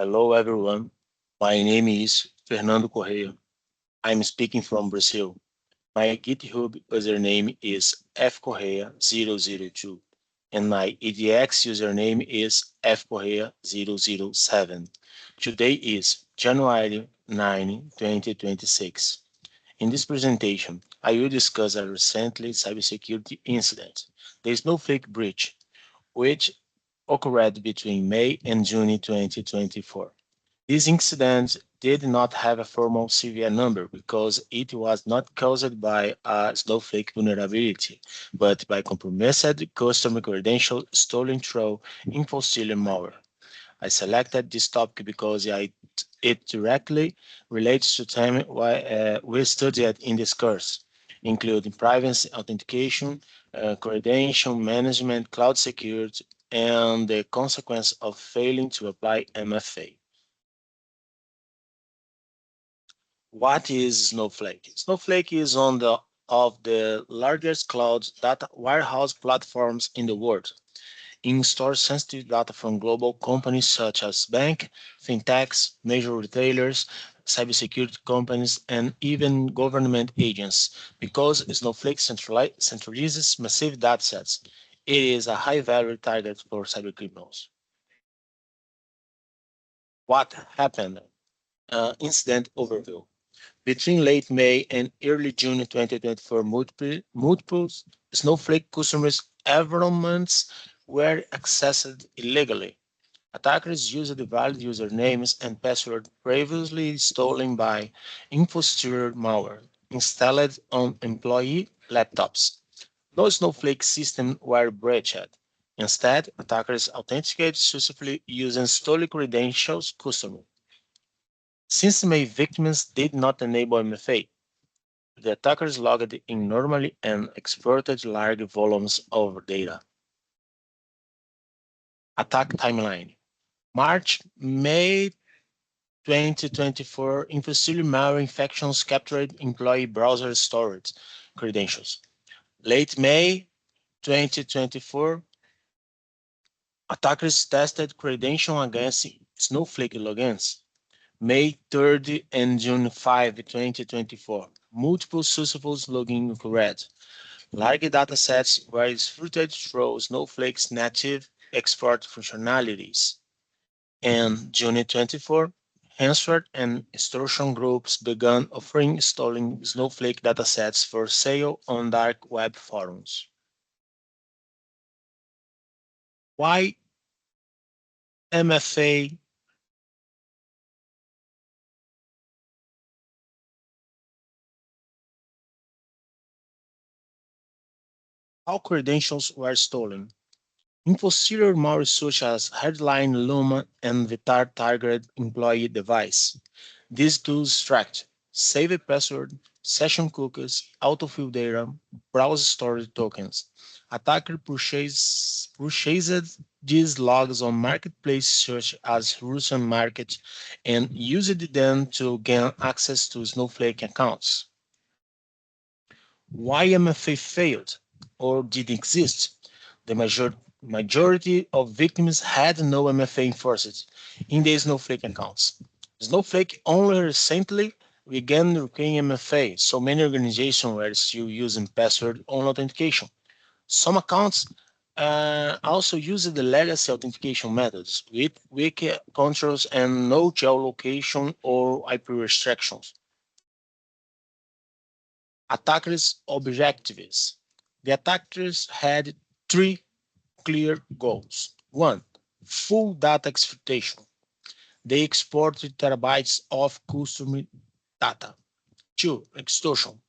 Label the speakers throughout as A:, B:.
A: Hello, everyone. My name is Fernando Correia. I'm speaking from Brazil. My GitHub username is fcorreia002, and my EDX username is fcorreia007. Today is January 9, 2026. In this presentation, I will discuss a recently cybersecurity incident, the Snowflake Breach, which occurred between May and June 2024. This incident did not have a formal severe number because it was not caused by a Snowflake vulnerability, but by compromised customer credentials stolen through info-stealing malware. I selected this topic because it directly relates to time we studied in this course, including privacy, authentication, credential management, cloud security, and the consequence of failing to apply MFA. What is Snowflake? Snowflake is one of the largest cloud data warehouse platforms in the world. It stores sensitive data from global companies such as bank, fintechs, major retailers, cybersecurity companies, and even government agents. Because Snowflake centralizes massive datasets, it is a high-value target for cybercriminals. What happened? Incident overview. Between late May and early June 2024, multiple Snowflake customers' environments were accessed illegally. Attackers used the valid usernames and passwords previously stolen by InfoStealer malware installed on employee laptops. No Snowflake systems were breached. Instead, attackers authenticated successfully using stolen credentials customers. Since May victims did not enable MFA, the attackers logged in normally and exported large volumes of data. Attack timeline. March, May 2024, infested malware infections captured employee browser storage credentials. Late May 2024, attackers tested credentials against Snowflake logins. May 3rd and June 5, 2024, multiple successful login occurred. Large datasets were exported through Snowflake's native export functionalities. In June 24, Hansard and extortion groups began offering stolen Snowflake datasets for sale on dark web forums. Why MFA? How credentials were stolen? InfoSeer malware such as Headline, Luma, and Vitar targeted employee device. These tools tracked save password, session cookies, autofill data, browse storage tokens. Attacker purchased these logs on marketplaces such as Russian market and used them to gain access to Snowflake accounts. Why MFA failed or didn't exist? The majority of victims had no MFA enforced in their Snowflake accounts. Snowflake only recently began requiring MFA, so many organizations were still using password-only authentication. Some accounts also used the legacy authentication methods with weak controls and no geolocation or IP restrictions. Attackers' objectives. The attackers had three clear goals. One, full data exfiltration. They exported terabytes of customer data. Two, extortion.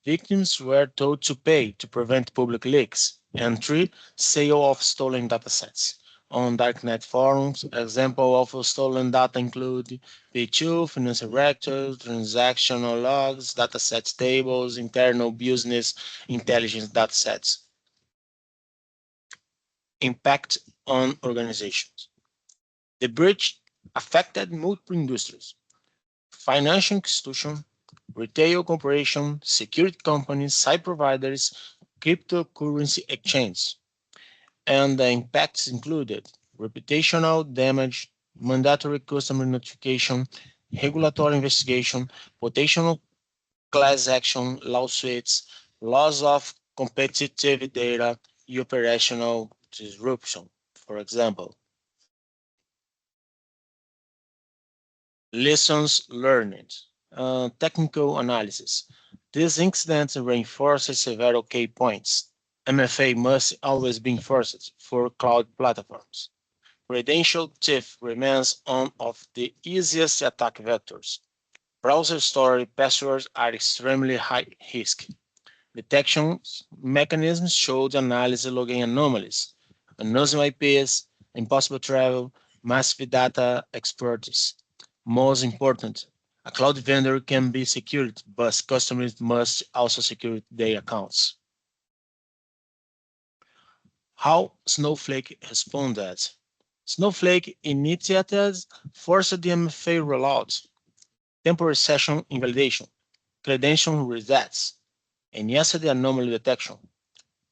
A: Victims were told to pay to prevent public leaks. And three, sale of stolen datasets. On darknet forums, examples of stolen data include P2, financial records, transactional logs, datasets tables, internal business intelligence datasets. Impact on organizations. The breach affected multiple industries, financial institutions, retail corporations, security companies, site providers, cryptocurrency exchanges, and the impacts included reputational damage, mandatory customer notification, regulatory investigation, potential class action lawsuits, loss of competitive data, and operational disruption. For example, lessons learned, technical analysis. These incidents reinforce several key points. MFA must always be enforced for cloud platforms. Credential theft remains one of the easiest attack vectors. Browser stored passwords are extremely high risk. Detection mechanisms show the analysis logging anomalies, unknown IPs, impossible travel, massive data expertise. Most important, a cloud vendor can be secured, but customers must also secure their accounts. How Snowflake responded? Snowflake initiated forced DMFA rollout, temporary session invalidation, credential resets, and yesterday anomaly detection,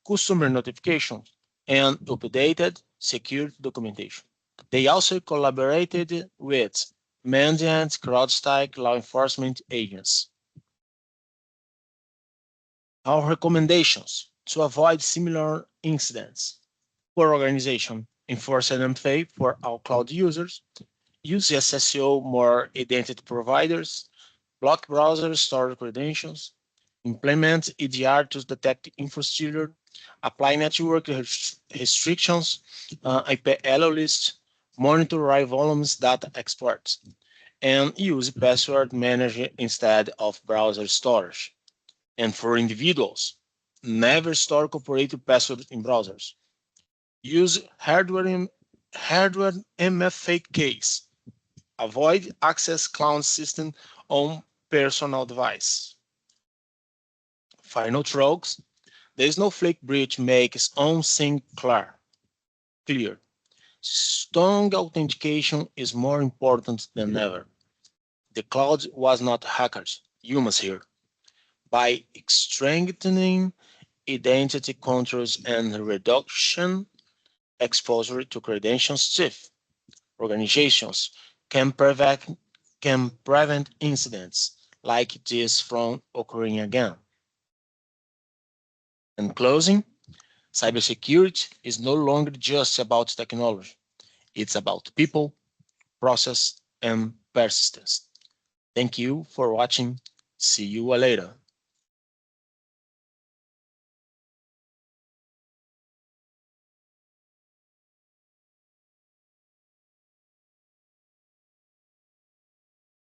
A: customer notification, and updated security documentation. They also collaborated with Mandiant, CrowdStrike law enforcement agents. Our recommendations to avoid similar incidents. For organization, enforce NMFA for all cloud users, use SSO more identity providers, block browser stored credentials, implement EDR to detect infrastructure, apply network restrictions, IP allow list, monitor write volumes data exports, and use password manager instead of browser storage. And for individuals, never store corporate passwords in browsers. Use hardware MFA case. Avoid access cloud system on personal device. Final strokes. The Snowflake Breach makes one thing clear. Strong authentication is more important than ever. The cloud was not hackers, humans here. By strengthening identity controls and reduction exposure to credentials theft, organizations can prevent incidents like this from occurring again. In closing, cybersecurity is no longer just about technology. It's about people, process, and persistence. Thank you for watching. See you later.